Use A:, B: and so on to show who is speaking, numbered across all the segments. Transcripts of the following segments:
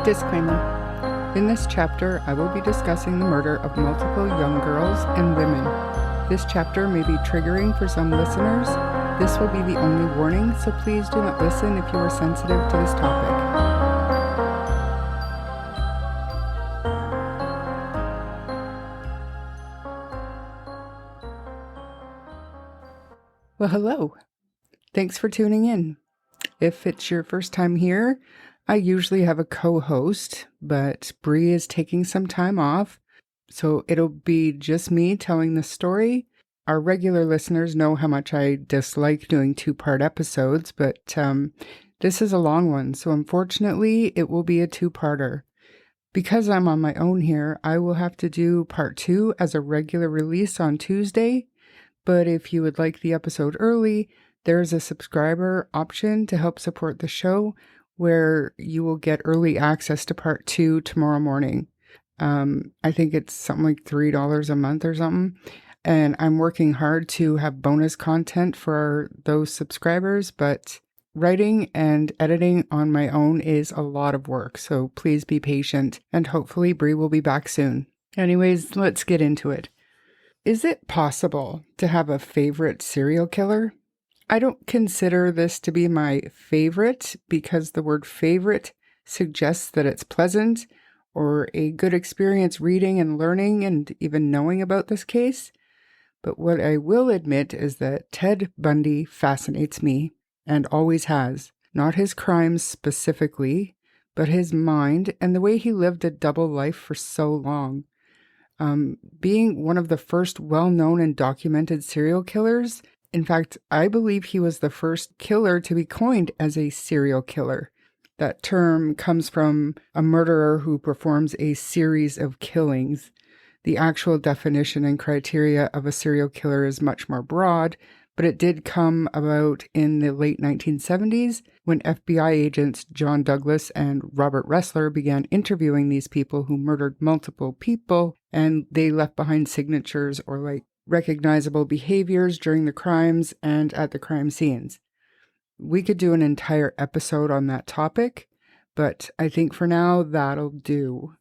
A: Disclaimer. In this chapter, I will be discussing the murder of multiple young girls and women. This chapter may be triggering for some listeners. This will be the only warning, so please do not listen if you are sensitive to this topic. Well, hello. Thanks for tuning in. If it's your first time here, I usually have a co-host, but Bree is taking some time off, so it'll be just me telling the story. Our regular listeners know how much I dislike doing two-part episodes, but this is a long one, so unfortunately it will be a two-parter. Because I'm on my own here, I will have to do part 2 as a regular release on Tuesday, but if you would like the episode early, there's a subscriber option to help support the show where you will get early access to part 2 tomorrow morning. I think it's something like $3 a month or something. And I'm working hard to have bonus content for those subscribers, but writing and editing on my own is a lot of work. So please be patient and hopefully Bree will be back soon. Anyways, let's get into it. Is it possible to have a favorite serial killer? I don't consider this to be my favorite because the word favorite suggests that it's pleasant or a good experience reading and learning and even knowing about this case. But what I will admit is that Ted Bundy fascinates me and always has. Not his crimes specifically, but his mind and the way he lived a double life for so long. Being one of the first well-known and documented serial killers, in fact, I believe he was the first killer to be coined as a serial killer. That term comes from a murderer who performs a series of killings. The actual definition and criteria of a serial killer is much more broad, but it did come about in the late 1970s when FBI agents John Douglas and Robert Ressler began interviewing these people who murdered multiple people, and they left behind signatures or recognizable behaviors during the crimes and at the crime scenes. We could do an entire episode on that topic, but I think for now that'll do.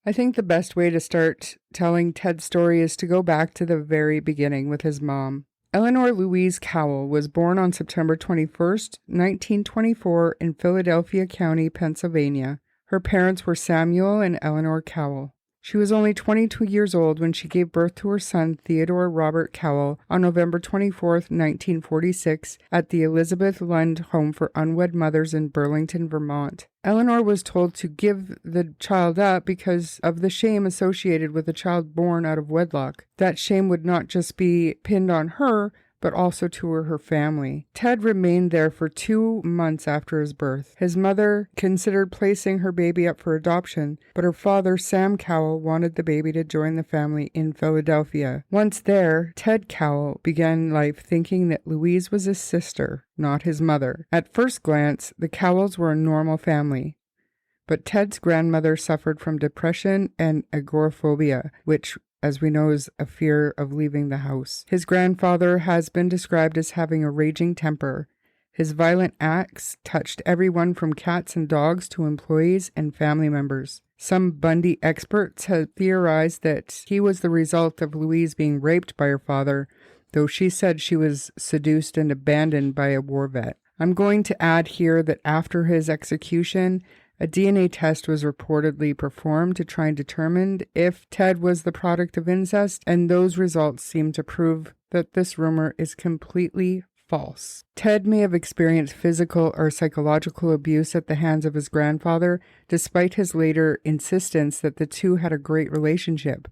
A: I think the best way to start telling Ted's story is to go back to the very beginning with his mom. Eleanor Louise Cowell was born on September 21st, 1924 in Philadelphia County, Pennsylvania. Her parents were Samuel and Eleanor Cowell. She was only 22 years old when she gave birth to her son, Theodore Robert Cowell, on November 24, 1946, at the Elizabeth Lund Home for Unwed Mothers in Burlington, Vermont. Eleanor was told to give the child up because of the shame associated with a child born out of wedlock. That shame would not just be pinned on her, but also to her family. Ted remained there for 2 months after his birth. His mother considered placing her baby up for adoption, but her father, Sam Cowell, wanted the baby to join the family in Philadelphia. Once there, Ted Cowell began life thinking that Louise was his sister, not his mother. At first glance, the Cowells were a normal family. But Ted's grandmother suffered from depression and agoraphobia, which as we know, is a fear of leaving the house. His grandfather has been described as having a raging temper. His violent acts touched everyone from cats and dogs to employees and family members. Some Bundy experts have theorized that he was the result of Louise being raped by her father, though she said she was seduced and abandoned by a war vet. I'm going to add here that after his execution, a DNA test was reportedly performed to try and determine if Ted was the product of incest, and those results seem to prove that this rumor is completely false. Ted may have experienced physical or psychological abuse at the hands of his grandfather, despite his later insistence that the two had a great relationship.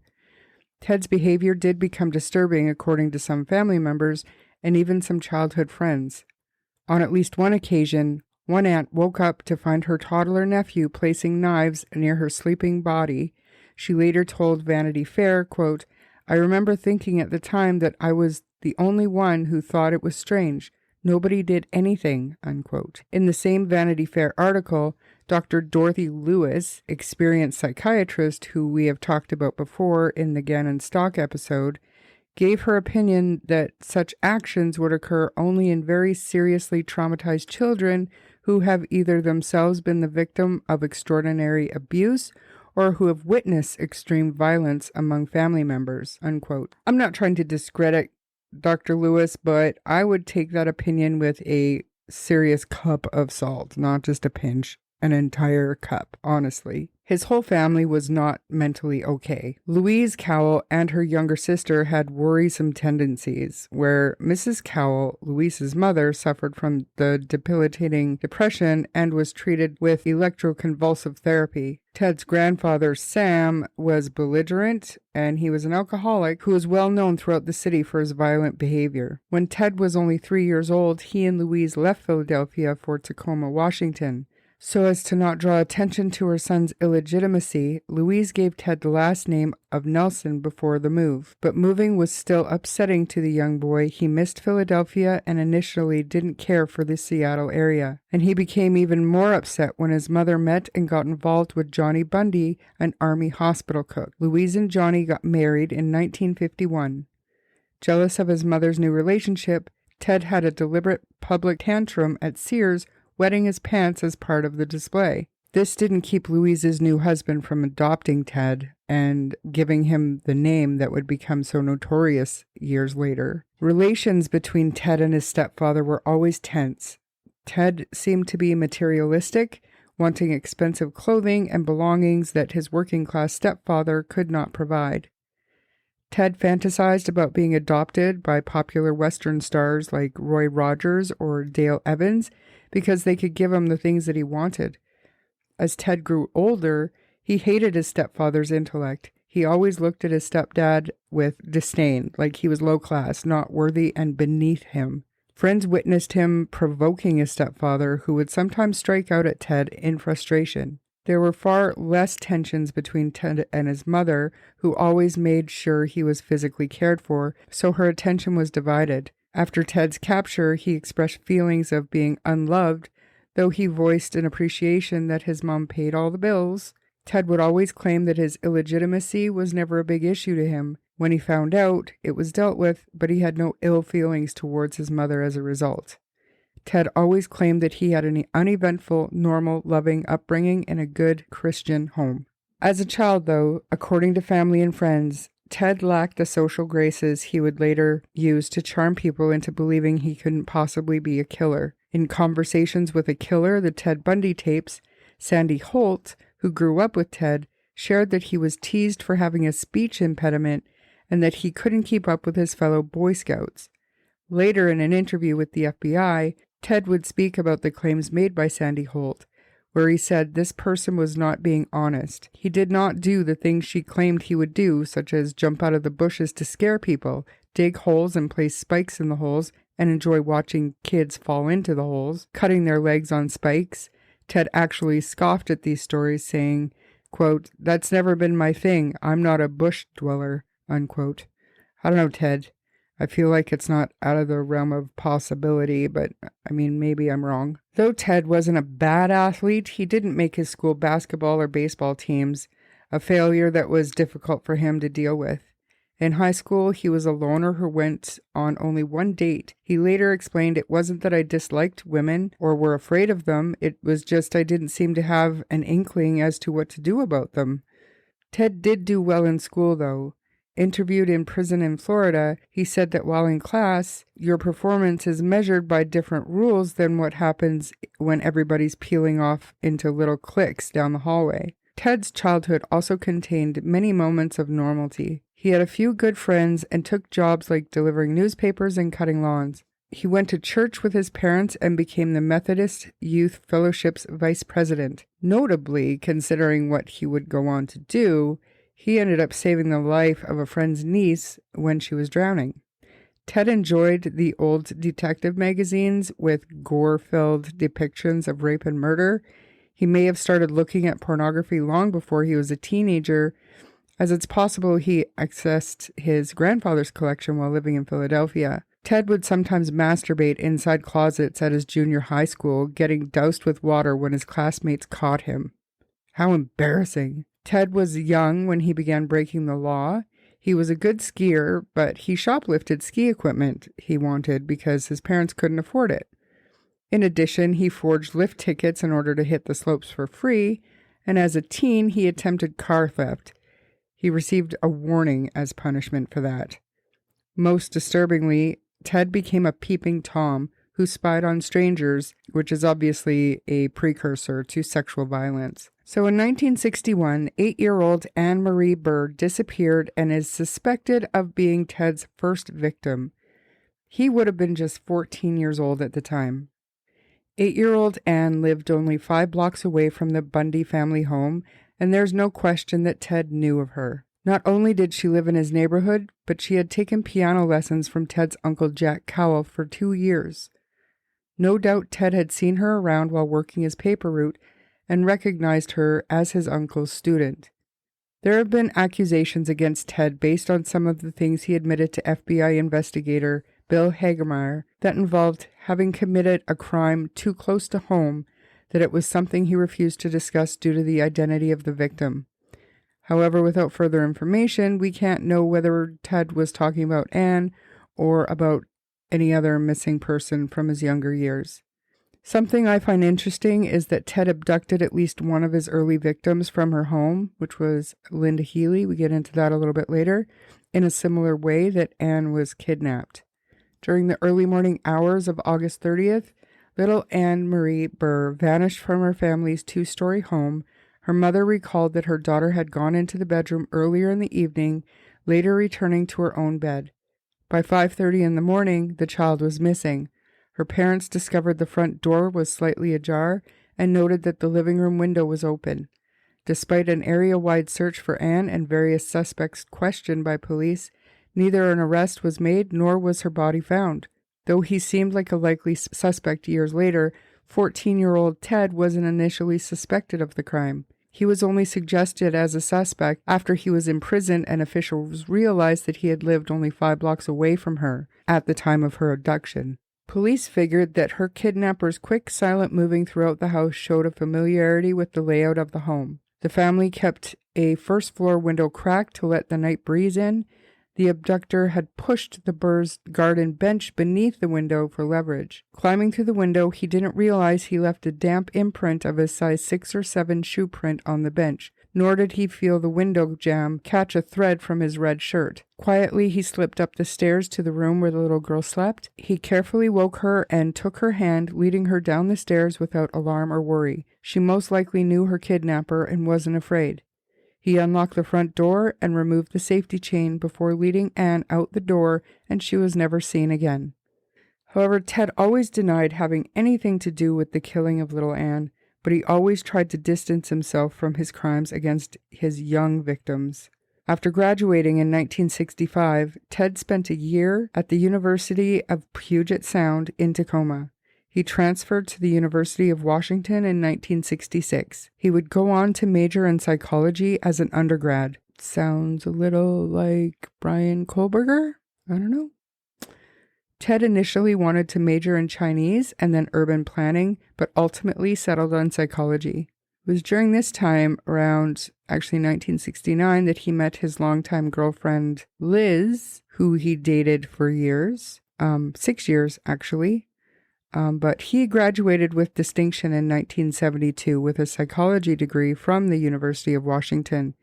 A: Ted's behavior did become disturbing, according to some family members and even some childhood friends. On at least one occasion, one aunt woke up to find her toddler nephew placing knives near her sleeping body. She later told Vanity Fair, quote, "I remember thinking at the time that I was the only one who thought it was strange. Nobody did anything," unquote. In the same Vanity Fair article, Dr. Dorothy Lewis, experienced psychiatrist who we have talked about before in the Gannon Stock episode, gave her opinion that such actions would occur only in very seriously traumatized children who have either themselves been the victim of extraordinary abuse or who have witnessed extreme violence among family members, unquote. I'm not trying to discredit Dr. Lewis, but I would take that opinion with a serious cup of salt, not just a pinch, an entire cup, honestly. His whole family was not mentally okay. Louise Cowell and her younger sister had worrisome tendencies, where Mrs. Cowell, Louise's mother, suffered from the debilitating depression and was treated with electroconvulsive therapy. Ted's grandfather, Sam, was belligerent, and he was an alcoholic who was well known throughout the city for his violent behavior. When Ted was only 3 years old, he and Louise left Philadelphia for Tacoma, Washington. So as to not draw attention to her son's illegitimacy, Louise gave Ted the last name of Nelson before the move. But moving was still upsetting to the young boy. He missed Philadelphia and initially didn't care for the Seattle area. And he became even more upset when his mother met and got involved with Johnny Bundy, an Army hospital cook. Louise and Johnny got married in 1951. Jealous of his mother's new relationship, Ted had a deliberate public tantrum at Sears, wetting his pants as part of the display. This didn't keep Louise's new husband from adopting Ted and giving him the name that would become so notorious years later. Relations between Ted and his stepfather were always tense. Ted seemed to be materialistic, wanting expensive clothing and belongings that his working-class stepfather could not provide. Ted fantasized about being adopted by popular Western stars like Roy Rogers or Dale Evans because they could give him the things that he wanted. As Ted grew older, he hated his stepfather's intellect. He always looked at his stepdad with disdain, like he was low class, not worthy, and beneath him. Friends witnessed him provoking his stepfather, who would sometimes strike out at Ted in frustration. There were far less tensions between Ted and his mother, who always made sure he was physically cared for, so her attention was divided. After Ted's capture, he expressed feelings of being unloved, though he voiced an appreciation that his mom paid all the bills. Ted would always claim that his illegitimacy was never a big issue to him. When he found out, it was dealt with, but he had no ill feelings towards his mother as a result. Ted always claimed that he had an uneventful, normal, loving upbringing in a good Christian home. As a child, though, according to family and friends, Ted lacked the social graces he would later use to charm people into believing he couldn't possibly be a killer. In Conversations with a Killer, the Ted Bundy tapes, Sandy Holt, who grew up with Ted, shared that he was teased for having a speech impediment and that he couldn't keep up with his fellow Boy Scouts. Later, in an interview with the FBI, Ted would speak about the claims made by Sandy Holt, where he said this person was not being honest. He did not do the things she claimed he would do, such as jump out of the bushes to scare people, dig holes and place spikes in the holes, and enjoy watching kids fall into the holes, cutting their legs on spikes. Ted actually scoffed at these stories, saying, quote, "That's never been my thing. I'm not a bush dweller," unquote. I don't know, Ted. I feel like it's not out of the realm of possibility, but maybe I'm wrong. Though Ted wasn't a bad athlete, he didn't make his school basketball or baseball teams, a failure that was difficult for him to deal with. In high school, he was a loner who went on only one date. He later explained, "It wasn't that I disliked women or were afraid of them. It was just I didn't seem to have an inkling as to what to do about them." Ted did do well in school, though. Interviewed in prison in Florida, he said that while in class, your performance is measured by different rules than what happens when everybody's peeling off into little cliques down the hallway. Ted's childhood also contained many moments of normalcy. He had a few good friends and took jobs like delivering newspapers and cutting lawns. He went to church with his parents and became the Methodist Youth Fellowship's vice president. Notably, considering what he would go on to do, he ended up saving the life of a friend's niece when she was drowning. Ted enjoyed the old detective magazines with gore-filled depictions of rape and murder. He may have started looking at pornography long before he was a teenager, as it's possible he accessed his grandfather's collection while living in Philadelphia. Ted would sometimes masturbate inside closets at his junior high school, getting doused with water when his classmates caught him. How embarrassing. Ted was young when he began breaking the law. He was a good skier, but he shoplifted ski equipment he wanted because his parents couldn't afford it. In addition, he forged lift tickets in order to hit the slopes for free, and as a teen, he attempted car theft. He received a warning as punishment for that. Most disturbingly, Ted became a peeping Tom who spied on strangers, which is obviously a precursor to sexual violence. So in 1961, 8-year-old Anne Marie Burr disappeared and is suspected of being Ted's first victim. He would have been just 14 years old at the time. 8-year-old Anne lived only 5 blocks away from the Bundy family home, and there's no question that Ted knew of her. Not only did she live in his neighborhood, but she had taken piano lessons from Ted's uncle Jack Cowell for 2 years. No doubt Ted had seen her around while working his paper route and recognized her as his uncle's student. There have been accusations against Ted based on some of the things he admitted to FBI investigator Bill Hagemeyer that involved having committed a crime too close to home that it was something he refused to discuss due to the identity of the victim. However, without further information, we can't know whether Ted was talking about Anne or about any other missing person from his younger years. Something I find interesting is that Ted abducted at least one of his early victims from her home, which was Linda Healy. We get into that a little bit later, in a similar way that Anne was kidnapped. During the early morning hours of August 30th, little Anne Marie Burr vanished from her family's 2-story home. Her mother recalled that her daughter had gone into the bedroom earlier in the evening, later returning to her own bed. By 5:30 in the morning, the child was missing. Her parents discovered the front door was slightly ajar and noted that the living room window was open. Despite an area-wide search for Anne and various suspects questioned by police, neither an arrest was made nor was her body found. Though he seemed like a likely suspect years later, 14-year-old Ted wasn't initially suspected of the crime. He was only suggested as a suspect after he was in prison and officials realized that he had lived only 5 blocks away from her at the time of her abduction. Police figured that her kidnapper's quick, silent moving throughout the house showed a familiarity with the layout of the home. The family kept a first-floor window cracked to let the night breeze in. The abductor had pushed the Burr's garden bench beneath the window for leverage. Climbing to the window, he didn't realize he left a damp imprint of his size 6 or 7 shoe print on the bench, nor did he feel the window jamb catch a thread from his red shirt. Quietly, he slipped up the stairs to the room where the little girl slept. He carefully woke her and took her hand, leading her down the stairs without alarm or worry. She most likely knew her kidnapper and wasn't afraid. He unlocked the front door and removed the safety chain before leading Anne out the door, and she was never seen again. However, Ted always denied having anything to do with the killing of little Anne, but he always tried to distance himself from his crimes against his young victims. After graduating in 1965, Ted spent a year at the University of Puget Sound in Tacoma. He transferred to the University of Washington in 1966. He would go on to major in psychology as an undergrad. Sounds a little like Brian Kohlberger? I don't know. Ted initially wanted to major in Chinese and then urban planning, but ultimately settled on psychology. It was during this time, around 1969, that he met his longtime girlfriend, Liz, who he dated for years, 6 years actually. But he graduated with distinction in 1972 with a psychology degree from the University of Washington.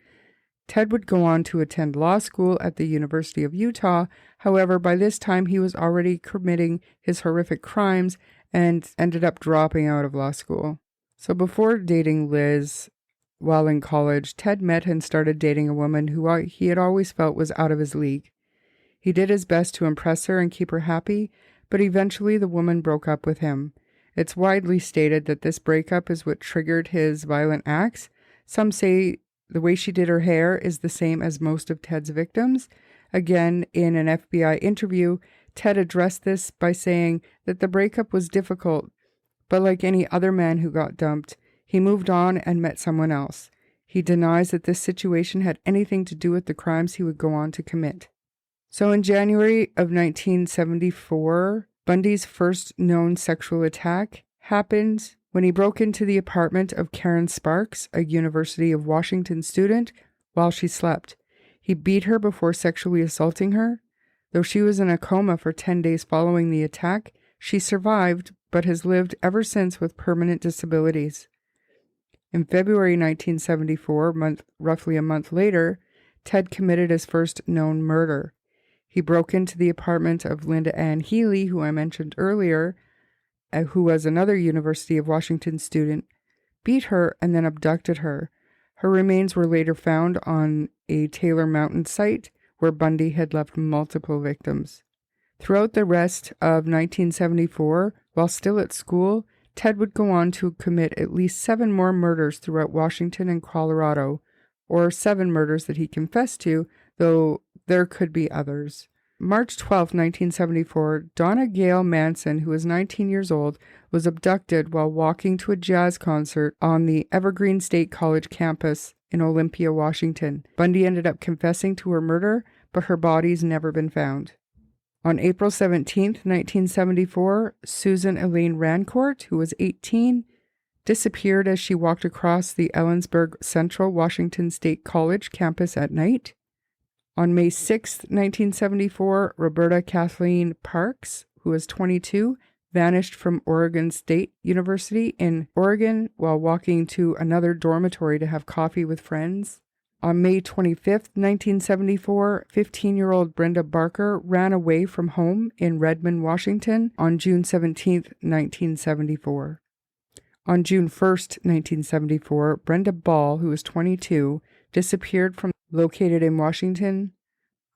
A: Ted would go on to attend law school at the University of Utah. However, by this time he was already committing his horrific crimes and ended up dropping out of law school. So before dating Liz while in college, Ted met and started dating a woman who he had always felt was out of his league. He did his best to impress her and keep her happy, but eventually the woman broke up with him. It's widely stated that this breakup is what triggered his violent acts. Some say the way she did her hair is the same as most of Ted's victims. Again, in an FBI interview, Ted addressed this by saying that the breakup was difficult, but like any other man who got dumped, he moved on and met someone else. He denies that this situation had anything to do with the crimes he would go on to commit. So in January of 1974, Bundy's first known sexual attack happened when he broke into the apartment of Karen Sparks, a University of Washington student, while she slept. He beat her before sexually assaulting her. Though she was in a coma for 10 days following the attack, She survived, but has lived ever since with permanent disabilities. In February 1974, roughly a month later, Ted committed his first known murder. He broke into the apartment of Linda Ann Healy, who I mentioned earlier, who was another University of Washington student, beat her, and then abducted her. Her remains were later found on a Taylor Mountain site where Bundy had left multiple victims. Throughout the rest of 1974, while still at school, Ted would go on to commit at least 7 more murders throughout Washington and Colorado, or 7 murders that he confessed to, though there could be others. March 12, 1974, Donna Gail Manson, who was 19 years old, was abducted while walking to a jazz concert on the Evergreen State College campus in Olympia, Washington. Bundy ended up confessing to her murder, but her body's never been found. On April 17, 1974, Susan Elaine Rancourt, who was 18, disappeared as she walked across the Ellensburg Central Washington State College campus at night. On May 6, 1974, Roberta Kathleen Parks, who was 22, vanished from Oregon State University in Oregon while walking to another dormitory to have coffee with friends. On May 25, 1974, 15-year-old Brenda Barker ran away from home in Redmond, Washington on June 17, 1974. On June 1, 1974, Brenda Ball, who was 22, disappeared from located in Washington.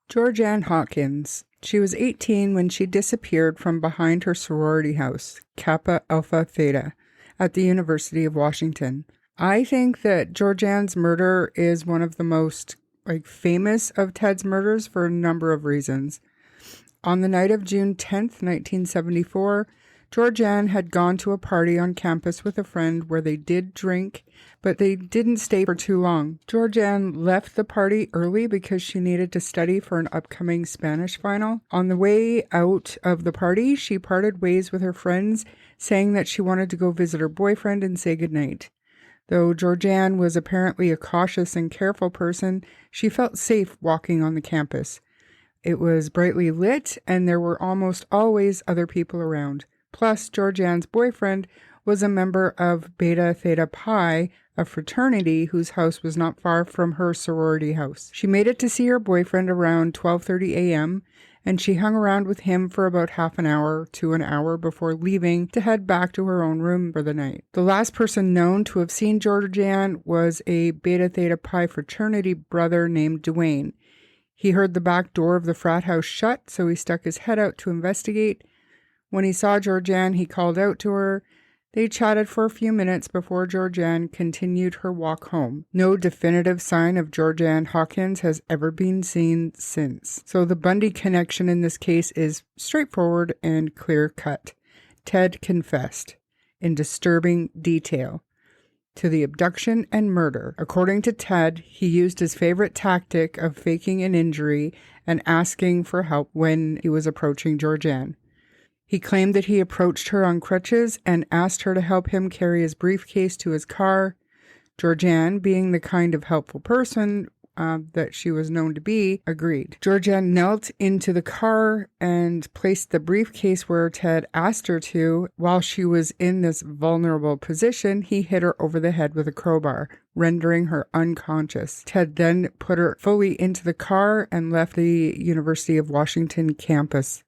A: Georgianne Hawkins. She was 18 when she disappeared from behind her sorority house, Kappa Alpha Theta, at the University of Washington. I think that Georgianne's murder is one of the most famous of Ted's murders for a number of reasons. On the night of June 10th, 1974, Georgianne had gone to a party on campus with a friend where they did drink, but they didn't stay for too long. Georgianne left the party early because she needed to study for an upcoming Spanish final. On the way out of the party, she parted ways with her friends, saying that she wanted to go visit her boyfriend and say goodnight. Though Georgianne was apparently a cautious and careful person, she felt safe walking on the campus. It was brightly lit, and there were almost always other people around. Plus, Georgianne's boyfriend was a member of Beta Theta Pi, a fraternity whose house was not far from her sorority house. She made it to see her boyfriend around 12:30 a.m., and she hung around with him for about half an hour to an hour before leaving to head back to her own room for the night. The last person known to have seen Georgianne was a Beta Theta Pi fraternity brother named Dwayne. He heard the back door of the frat house shut, so he stuck his head out to investigate. When he saw Georgianne, he called out to her. They chatted for a few minutes before Georgianne continued her walk home. No definitive sign of Georgianne Hawkins has ever been seen since. So the Bundy connection in this case is straightforward and clear-cut. Ted confessed, in disturbing detail, to the abduction and murder. According to Ted, he used his favorite tactic of faking an injury and asking for help when he was approaching Georgianne. He claimed that he approached her on crutches and asked her to help him carry his briefcase to his car. Georgianne, being the kind of helpful person that she was known to be, agreed. Georgianne knelt into the car and placed the briefcase where Ted asked her to. While she was in this vulnerable position, he hit her over the head with a crowbar, rendering her unconscious. Ted then put her fully into the car and left the University of Washington campus.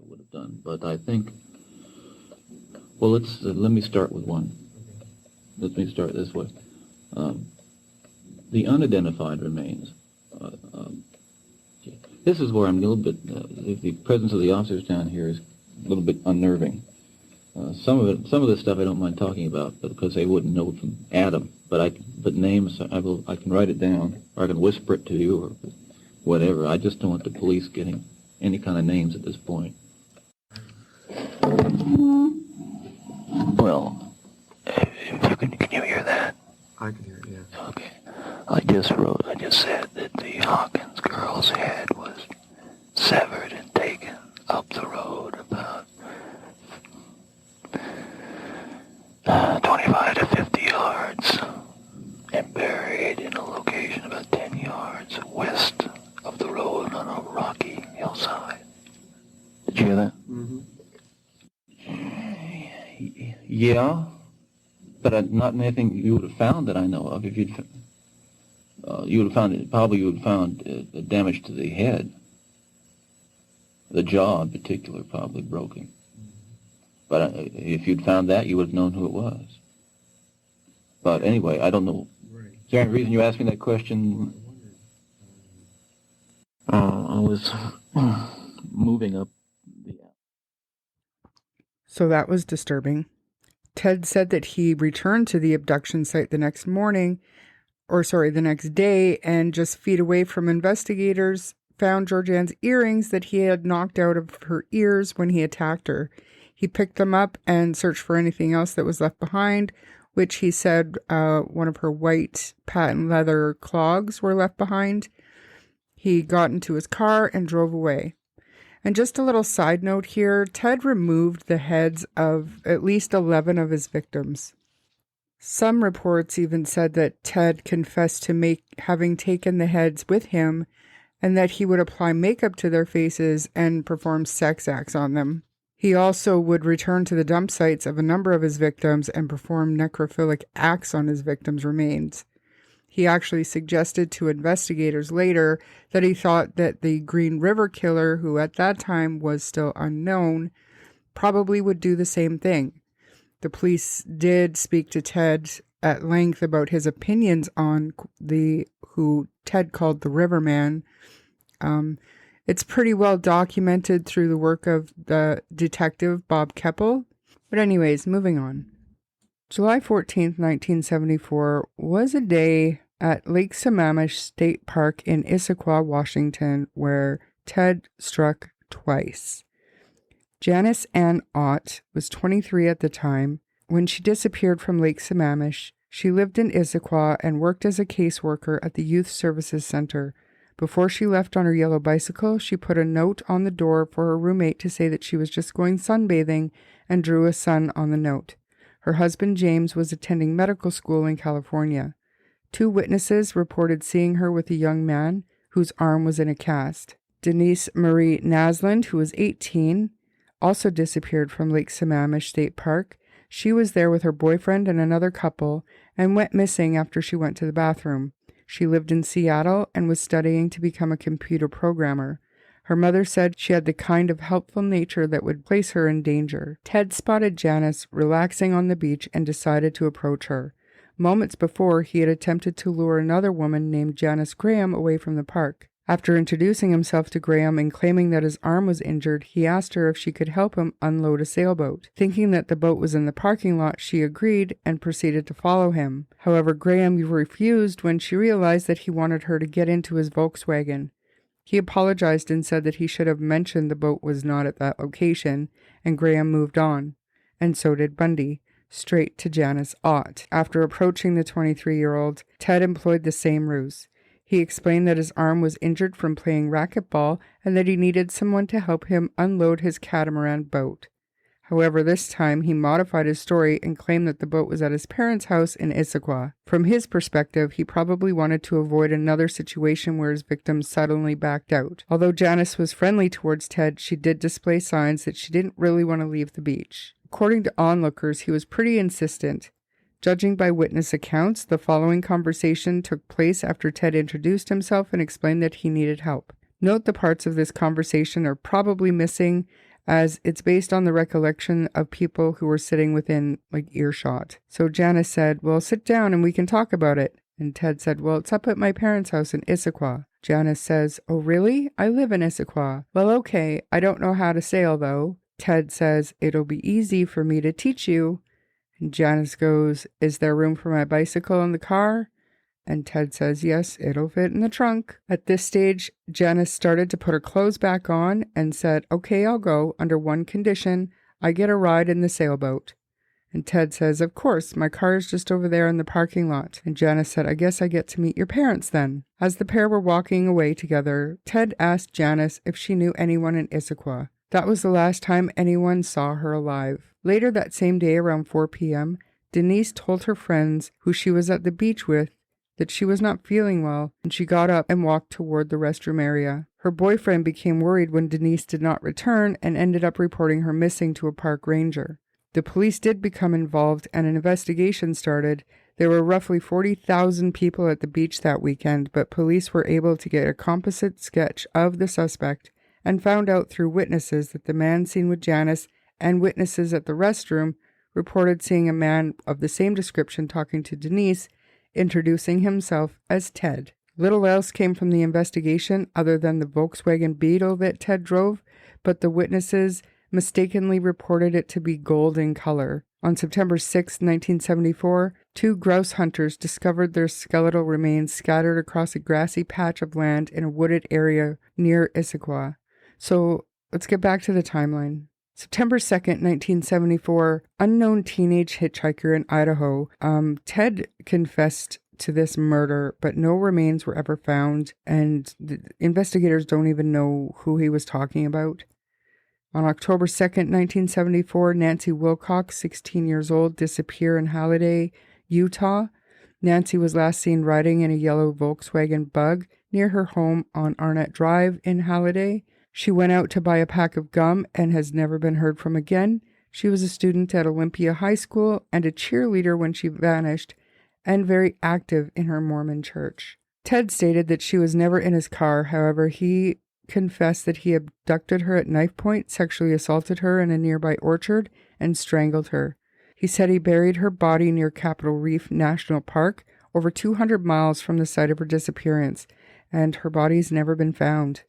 B: Would have done, but I think, well, let me start with one. Let me start this way. The unidentified remains. This is where I'm a little bit, the presence of the officers down here is a little bit unnerving. Some of this stuff I don't mind talking about, but because they wouldn't know from Adam. But names, I can write it down, or I can whisper it to you, or whatever. I just don't want the police getting any kind of names at this point.
C: Well, can you hear that?
D: I can hear it, yeah.
C: Okay. I just said that the Hawkins girl's head was severed and taken up the road about 25 to 50 yards and buried in a location about 10 yards west of the road on a rocky hillside. Did you hear that?
D: Mm-hmm.
B: Yeah, but not anything you would have found that I know of. If you would have found it, probably you would have found damage to the head, the jaw in particular, probably broken. But if you'd found that, you would have known who it was. But anyway, I don't know.
D: Right.
B: Is there any reason you asked me that question? I was moving up the...
A: So that was disturbing. Ted said that he returned to the abduction site the next day, and just feet away from investigators, found Georgianne's earrings that he had knocked out of her ears when he attacked her. He picked them up and searched for anything else that was left behind, which he said one of her white patent leather clogs were left behind. He got into his car and drove away. And just a little side note here, Ted removed the heads of at least 11 of his victims. Some reports even said that Ted confessed to having taken the heads with him, and that he would apply makeup to their faces and perform sex acts on them. He also would return to the dump sites of a number of his victims and perform necrophilic acts on his victims' remains. He actually suggested to investigators later that he thought that the Green River killer, who at that time was still unknown, probably would do the same thing. The police did speak to Ted at length about his opinions on who Ted called the Riverman. It's pretty well documented through the work of the detective Bob Keppel. But anyways, moving on. July 14th, 1974 was a day at Lake Sammamish State Park in Issaquah, Washington, where Ted struck twice. Janice Ann Ott was 23 at the time. When she disappeared from Lake Sammamish, she lived in Issaquah and worked as a caseworker at the Youth Services Center. Before she left on her yellow bicycle, she put a note on the door for her roommate to say that she was just going sunbathing and drew a sun on the note. Her husband, James, was attending medical school in California. 2 witnesses reported seeing her with a young man whose arm was in a cast. Denise Marie Nasland, who was 18, also disappeared from Lake Sammamish State Park. She was there with her boyfriend and another couple and went missing after she went to the bathroom. She lived in Seattle and was studying to become a computer programmer. Her mother said she had the kind of helpful nature that would place her in danger. Ted spotted Janice relaxing on the beach and decided to approach her. Moments before, he had attempted to lure another woman named Janice Graham away from the park. After introducing himself to Graham and claiming that his arm was injured, he asked her if she could help him unload a sailboat. Thinking that the boat was in the parking lot, she agreed and proceeded to follow him. However, Graham refused when she realized that he wanted her to get into his Volkswagen. He apologized and said that he should have mentioned the boat was not at that location, and Graham moved on. And so did Bundy, straight to Janice Ott. After approaching the 23-year-old, Ted employed the same ruse. He explained that his arm was injured from playing racquetball and that he needed someone to help him unload his catamaran boat. However, this time he modified his story and claimed that the boat was at his parents' house in Issaquah. From his perspective, he probably wanted to avoid another situation where his victims suddenly backed out. Although Janice was friendly towards Ted, she did display signs that she didn't really want to leave the beach. According to onlookers, he was pretty insistent. Judging by witness accounts, the following conversation took place after Ted introduced himself and explained that he needed help. Note the parts of this conversation are probably missing, as it's based on the recollection of people who were sitting within earshot. So Janice said, "Well, sit down and we can talk about it." And Ted said, "Well, it's up at my parents' house in Issaquah." Janice says, "Oh, really? I live in Issaquah." "Well, okay, I don't know how to sail, though." Ted says, "It'll be easy for me to teach you." And Janice goes, "Is there room for my bicycle in the car?" And Ted says, "Yes, it'll fit in the trunk." At this stage, Janice started to put her clothes back on and said, "Okay, I'll go, under one condition. I get a ride in the sailboat." And Ted says, "Of course, my car is just over there in the parking lot." And Janice said, "I guess I get to meet your parents then." As the pair were walking away together, Ted asked Janice if she knew anyone in Issaquah. That was the last time anyone saw her alive. Later that same day around 4 p.m., Denise told her friends who she was at the beach with that she was not feeling well, and she got up and walked toward the restroom area. Her boyfriend became worried when Denise did not return and ended up reporting her missing to a park ranger. The police did become involved and an investigation started. There were roughly 40,000 people at the beach that weekend, but police were able to get a composite sketch of the suspect and found out through witnesses that the man seen with Janice and witnesses at the restroom reported seeing a man of the same description talking to Denise, introducing himself as Ted. Little else came from the investigation other than the Volkswagen Beetle that Ted drove, but the witnesses mistakenly reported it to be gold in color. On September 6, 1974, 2 grouse hunters discovered their skeletal remains scattered across a grassy patch of land in a wooded area near Issaquah. So let's get back to the timeline. September 2nd, 1974, unknown teenage hitchhiker in Idaho. Ted confessed to this murder, but no remains were ever found, and the investigators don't even know who he was talking about. On October 2nd, 1974, Nancy Wilcox, 16 years old, disappeared in Halliday, Utah. Nancy was last seen riding in a yellow Volkswagen Bug near her home on Arnett Drive in Halliday. She went out to buy a pack of gum and has never been heard from again. She was a student at Olympia High School and a cheerleader when she vanished, and very active in her Mormon church. Ted stated that she was never in his car. However, he confessed that he abducted her at knife point, sexually assaulted her in a nearby orchard, and strangled her. He said he buried her body near Capitol Reef National Park, over 200 miles from the site of her disappearance, and her body's never been found.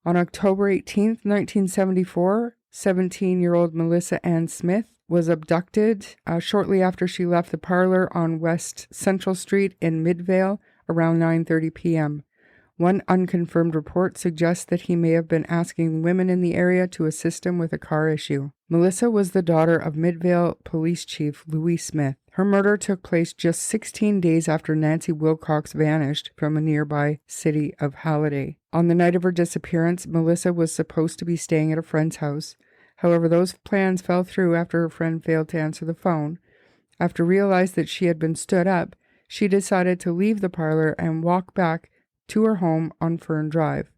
A: On October 18, 1974, 17-year-old Melissa Ann Smith was abducted shortly after she left the parlor on West Central Street in Midvale around 9:30 p.m. One unconfirmed report suggests that he may have been asking women in the area to assist him with a car issue. Melissa was the daughter of Midvale Police Chief Louis Smith. Her murder took place just 16 days after Nancy Wilcox vanished from a nearby city of Halliday. On the night of her disappearance, Melissa was supposed to be staying at a friend's house. However, those plans fell through after her friend failed to answer the phone. After realizing that she had been stood up, she decided to leave the parlor and walk back to her home on Fern Drive.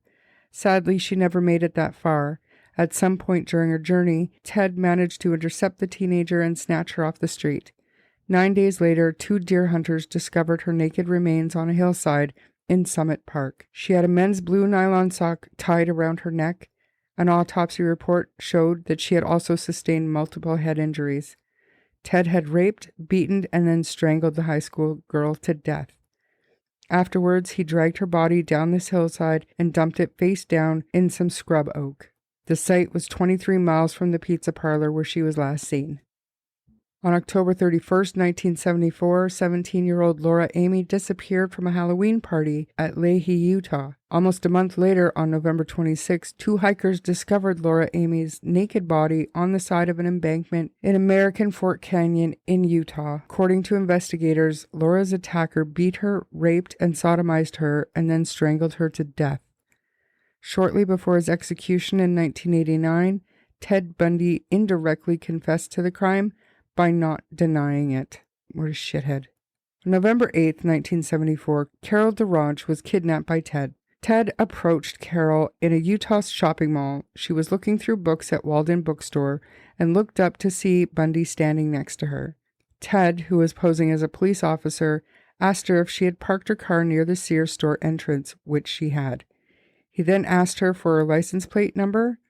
A: Sadly, she never made it that far. At some point during her journey, Ted managed to intercept the teenager and snatch her off the street. 9 days later, 2 deer hunters discovered her naked remains on a hillside in Summit Park. She had a men's blue nylon sock tied around her neck. An autopsy report showed that she had also sustained multiple head injuries. Ted had raped, beaten, and then strangled the high school girl to death. Afterwards, he dragged her body down this hillside and dumped it face down in some scrub oak. The site was 23 miles from the pizza parlor where she was last seen. On October 31st, 1974, 17-year-old Laura Amy disappeared from a Halloween party at Leahy, Utah. Almost a month later, on November 26, 2 hikers discovered Laura Amy's naked body on the side of an embankment in American Fork Canyon in Utah. According to investigators, Laura's attacker beat her, raped, and sodomized her, and then strangled her to death. Shortly before his execution in 1989, Ted Bundy indirectly confessed to the crime by not denying it. What a shithead. On November 8, 1974, Carol DeRange was kidnapped by Ted. Ted approached Carol in a Utah shopping mall. She was looking through books at Walden Bookstore and looked up to see Bundy standing next to her. Ted, who was posing as a police officer, asked her if she had parked her car near the Sears store entrance, which she had. He then asked her for her license plate number.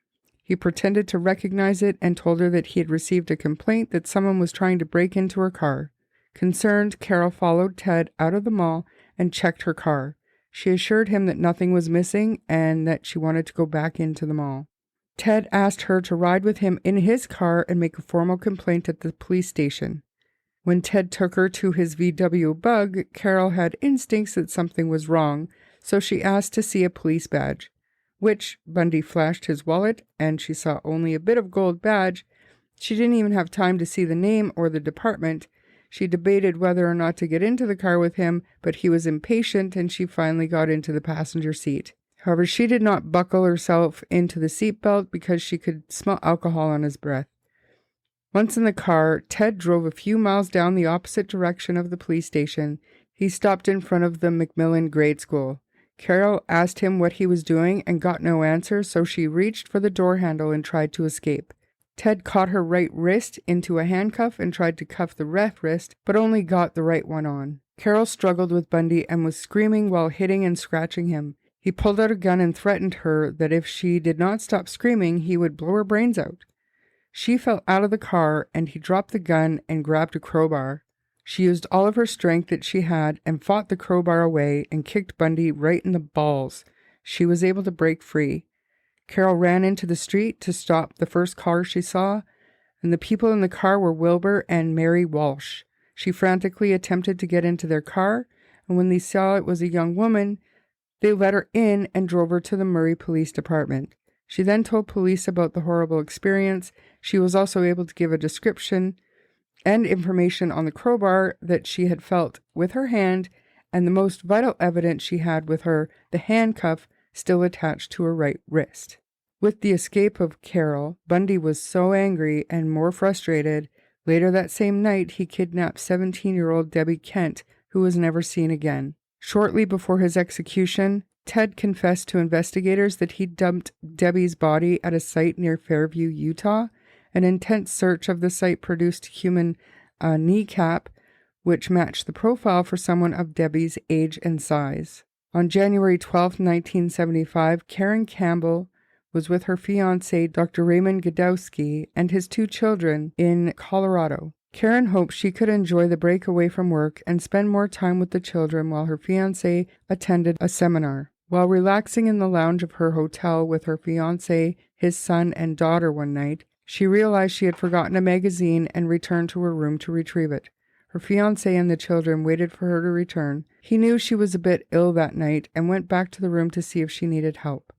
A: He pretended to recognize it and told her that he had received a complaint that someone was trying to break into her car. Concerned, Carol followed Ted out of the mall and checked her car. She assured him that nothing was missing and that she wanted to go back into the mall. Ted asked her to ride with him in his car and make a formal complaint at the police station. When Ted took her to his VW Bug, Carol had instincts that something was wrong, so she asked to see a police badge, which Bundy flashed his wallet, and she saw only a bit of gold badge. She didn't even have time to see the name or the department. She debated whether or not to get into the car with him, but he was impatient and she finally got into the passenger seat. However, she did not buckle herself into the seatbelt because she could smell alcohol on his breath. Once in the car, Ted drove a few miles down the opposite direction of the police station. He stopped in front of the McMillan Grade School. Carol asked him what he was doing and got no answer, so she reached for the door handle and tried to escape. Ted caught her right wrist into a handcuff and tried to cuff the left wrist, but only got the right one on. Carol struggled with Bundy and was screaming while hitting and scratching him. He pulled out a gun and threatened her that if she did not stop screaming, he would blow her brains out. She fell out of the car, and he dropped the gun and grabbed a crowbar. She used all of her strength that she had and fought the crowbar away and kicked Bundy right in the balls. She was able to break free. Carol ran into the street to stop the first car she saw, and the people in the car were Wilbur and Mary Walsh. She frantically attempted to get into their car, and when they saw it was a young woman, they let her in and drove her to the Murray Police Department. She then told police about the horrible experience. She was also able to give a description and information on the crowbar that she had felt with her hand, and the most vital evidence she had with her, the handcuff still attached to her right wrist. With the escape of Carol, Bundy was so angry and more frustrated. Later that same night, he kidnapped 17-year-old Debbie Kent, who was never seen again. Shortly before his execution, Ted confessed to investigators that he dumped Debbie's body at a site near Fairview, Utah. An intense search of the site produced human kneecap, which matched the profile for someone of Debbie's age and size. On January 12, 1975, Karen Campbell was with her fiancé, Dr. Raymond Godowski, and his 2 children in Colorado. Karen hoped she could enjoy the break away from work and spend more time with the children while her fiancé attended a seminar. While relaxing in the lounge of her hotel with her fiancé, his son, and daughter one night, she realized she had forgotten a magazine and returned to her room to retrieve it. Her fiancé and the children waited for her to return. He knew she was a bit ill that night and went back to the room to see if she needed help.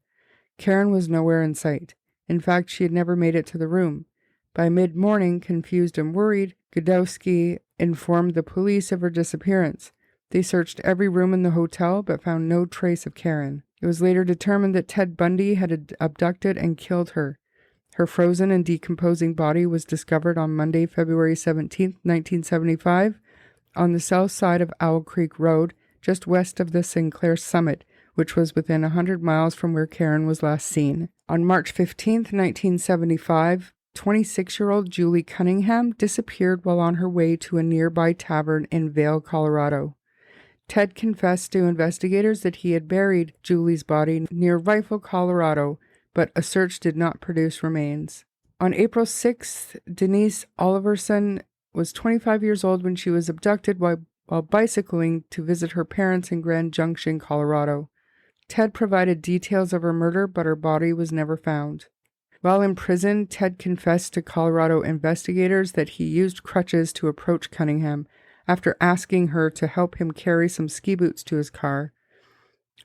A: Karen was nowhere in sight. In fact, she had never made it to the room. By mid-morning, confused and worried, Godowski informed the police of her disappearance. They searched every room in the hotel but found no trace of Karen. It was later determined that Ted Bundy had abducted and killed her. Her frozen and decomposing body was discovered on Monday, February 17, 1975, on the south side of Owl Creek Road, just west of the Sinclair Summit, which was within 100 miles from where Karen was last seen. On March 15, 1975, 26-year-old Julie Cunningham disappeared while on her way to a nearby tavern in Vail, Colorado. Ted confessed to investigators that he had buried Julie's body near Rifle, Colorado, but a search did not produce remains. On April 6th, Denise Oliverson was 25 years old when she was abducted while bicycling to visit her parents in Grand Junction, Colorado. Ted provided details of her murder, but her body was never found. While in prison, Ted confessed to Colorado investigators that he used crutches to approach Cunningham after asking her to help him carry some ski boots to his car.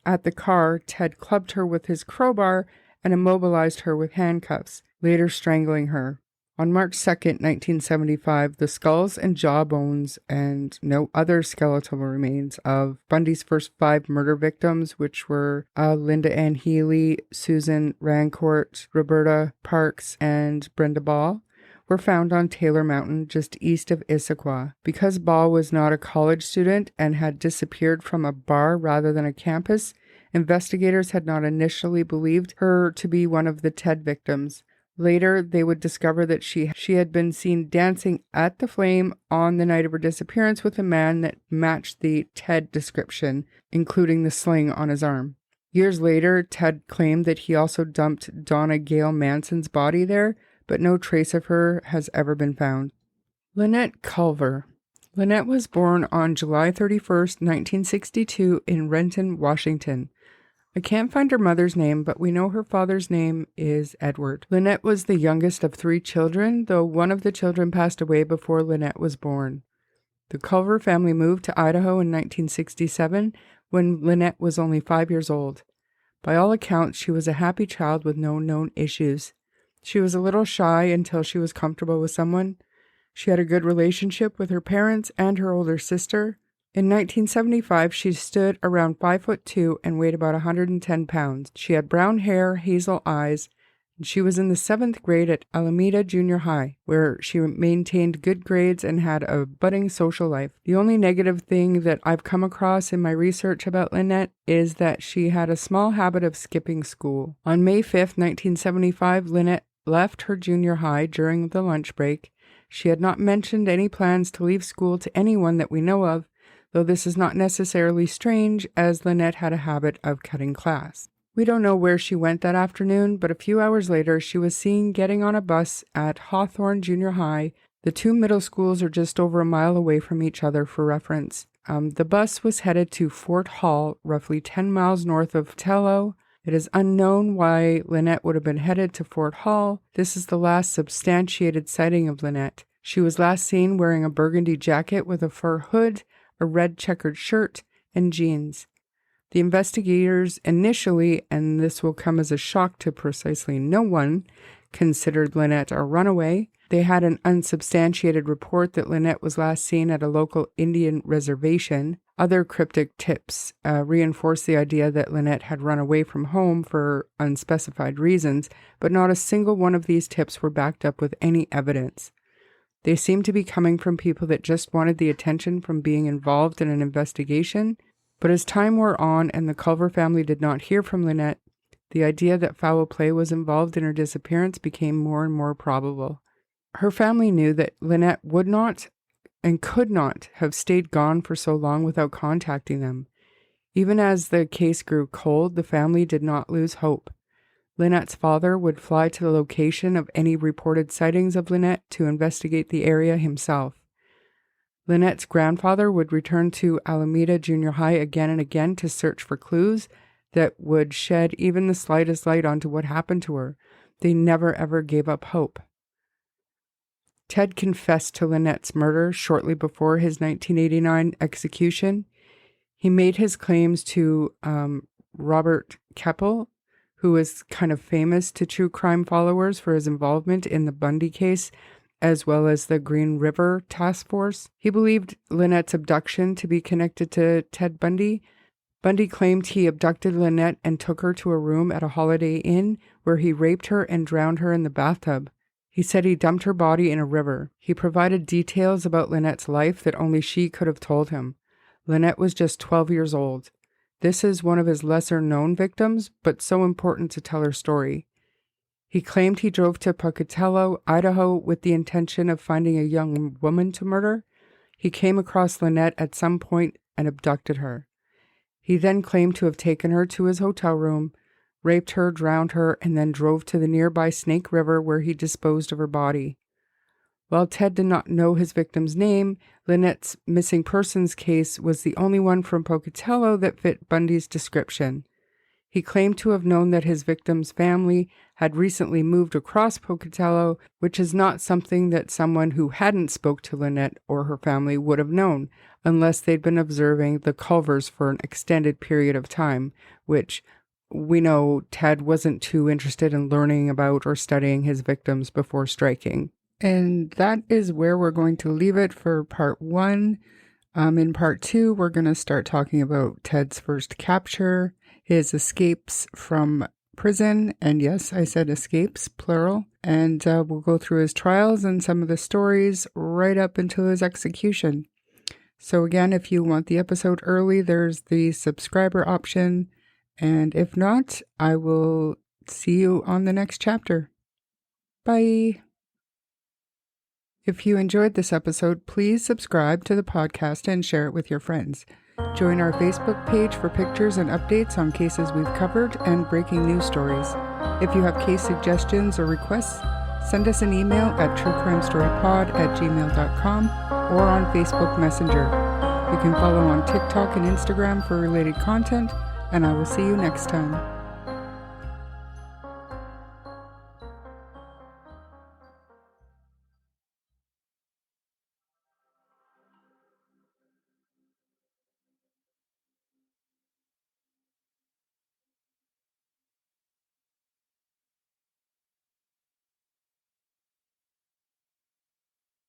A: At the car, Ted clubbed her with his crowbar and immobilized her with handcuffs, later strangling her. On March 2, 1975, the skulls and jawbones and no other skeletal remains of Bundy's first 5 murder victims, which were Linda Ann Healy, Susan Rancourt, Roberta Parks, and Brenda Ball, were found on Taylor Mountain just east of Issaquah. Because Ball was not a college student and had disappeared from a bar rather than a campus, investigators had not initially believed her to be one of the Ted victims. Later, they would discover that she had been seen dancing at the Flame on the night of her disappearance with a man that matched the Ted description, including the sling on his arm. Years later, Ted claimed that he also dumped Donna Gail Manson's body there, but no trace of her has ever been found. Lynette Culver. Lynette was born on July 31st, 1962 in Renton, Washington. I can't find her mother's name, but we know her father's name is Edward. Lynette was the youngest of 3 children, though one of the children passed away before Lynette was born. The Culver family moved to Idaho in 1967 when Lynette was only 5 years old. By all accounts, she was a happy child with no known issues. She was a little shy until she was comfortable with someone. She had a good relationship with her parents and her older sister. In 1975, she stood around 5'2" and weighed about 110 pounds. She had brown hair, hazel eyes, and she was in the 7th grade at Alameda Junior High, where she maintained good grades and had a budding social life. The only negative thing that I've come across in my research about Lynette is that she had a small habit of skipping school. On May 5th, 1975, Lynette left her junior high during the lunch break. She had not mentioned any plans to leave school to anyone that we know of, though this is not necessarily strange, as Lynette had a habit of cutting class. We don't know where she went that afternoon, but a few hours later she was seen getting on a bus at Hawthorne Junior High. The two middle schools are just over a mile away from each other for reference. The bus was headed to Fort Hall, roughly 10 miles north of Tello. It is unknown why Lynette would have been headed to Fort Hall. This is the last substantiated sighting of Lynette. She was last seen wearing a burgundy jacket with a fur hood, a red checkered shirt, and jeans. The investigators initially, and this will come as a shock to precisely no one, considered Lynette a runaway. They had an unsubstantiated report that Lynette was last seen at a local Indian reservation. Other cryptic tips reinforce the idea that Lynette had run away from home for unspecified reasons, but not a single one of these tips were backed up with any evidence. They seemed to be coming from people that just wanted the attention from being involved in an investigation. But as time wore on and the Culver family did not hear from Lynette, the idea that foul play was involved in her disappearance became more and more probable. Her family knew that Lynette would not and could not have stayed gone for so long without contacting them. Even as the case grew cold, the family did not lose hope. Lynette's father would fly to the location of any reported sightings of Lynette to investigate the area himself. Lynette's grandfather would return to Alameda Junior High again and again to search for clues that would shed even the slightest light onto what happened to her. They never ever gave up hope. Ted confessed to Lynette's murder shortly before his 1989 execution. He made his claims to Robert Keppel, who is kind of famous to true crime followers for his involvement in the Bundy case, as well as the Green River Task Force. He believed Lynette's abduction to be connected to Ted Bundy. Bundy claimed he abducted Lynette and took her to a room at a Holiday Inn where he raped her and drowned her in the bathtub. He said he dumped her body in a river. He provided details about Lynette's life that only she could have told him. Lynette was just 12 years old. This is one of his lesser-known victims, but so important to tell her story. He claimed he drove to Pocatello, Idaho, with the intention of finding a young woman to murder. He came across Lynette at some point and abducted her. He then claimed to have taken her to his hotel room, raped her, drowned her, and then drove to the nearby Snake River where he disposed of her body. While Ted did not know his victim's name, Lynette's missing persons case was the only one from Pocatello that fit Bundy's description. He claimed to have known that his victim's family had recently moved across Pocatello, which is not something that someone who hadn't spoke to Lynette or her family would have known, unless they'd been observing the Culvers for an extended period of time, which we know Ted wasn't too interested in learning about or studying his victims before striking. And that is where we're going to leave it for part 1. In part 2, we're going to start talking about Ted's first capture, his escapes from prison, and yes, I said escapes, plural, and we'll go through his trials and some of the stories right up until his execution. So again, if you want the episode early, there's the subscriber option, and if not, I will see you on the next chapter. Bye! If you enjoyed this episode, please subscribe to the podcast and share it with your friends. Join our Facebook page for pictures and updates on cases we've covered and breaking news stories. If you have case suggestions or requests, send us an email at truecrimestorypod@gmail.com or on Facebook Messenger. You can follow on TikTok and Instagram for related content, and I will see you next time.